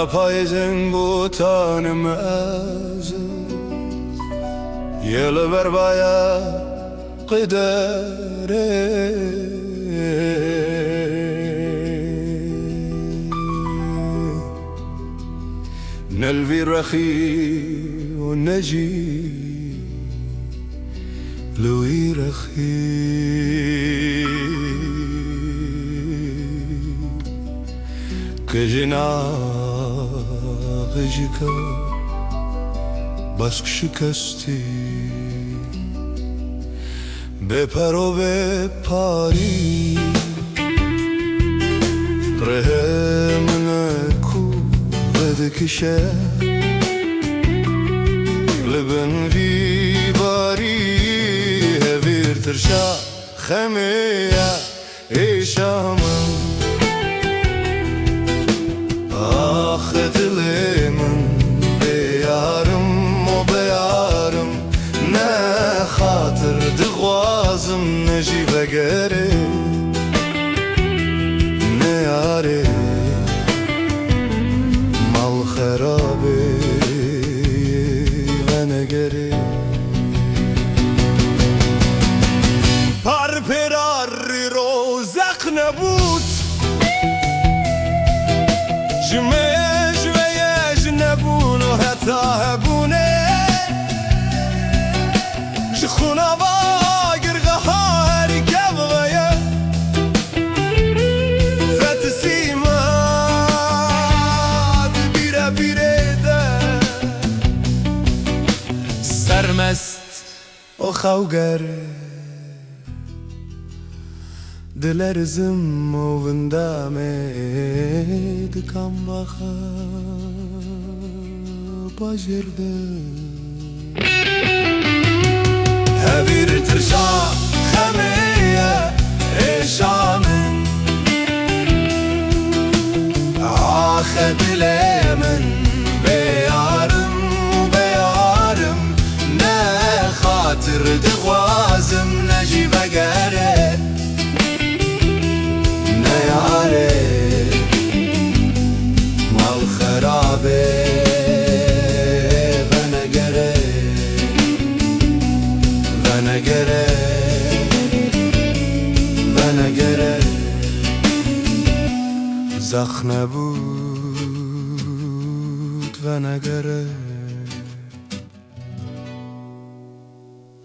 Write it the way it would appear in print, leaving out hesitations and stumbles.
پاییزن بوتانم از یل بر بایا قدره نلوي رخي ونجي لوي رخي كجنا غجكا بس شكستي بپرو بپاری رهمنكو بدكشه لبن في باري هفير ترشا خمية إيشامن آخد لمن بيارم وبيارم نه خاطر دغوازم نجي بقري نياري مال خرابي ونقري پر پراری روزق نبود جمج ويج نبون و حتی هبونه شخونا باقر غهاري كبغية فتسيمات بيرا بيريدا سرمست و خوگره دلرزم و وندامه دکم بخا باجرده هبير ترشا خمية إيشامن آخد لمن بيارم وبيارم نه خاطر دغوازم نجي بقره نياري مال خرابي ونگره زخم بود ونگره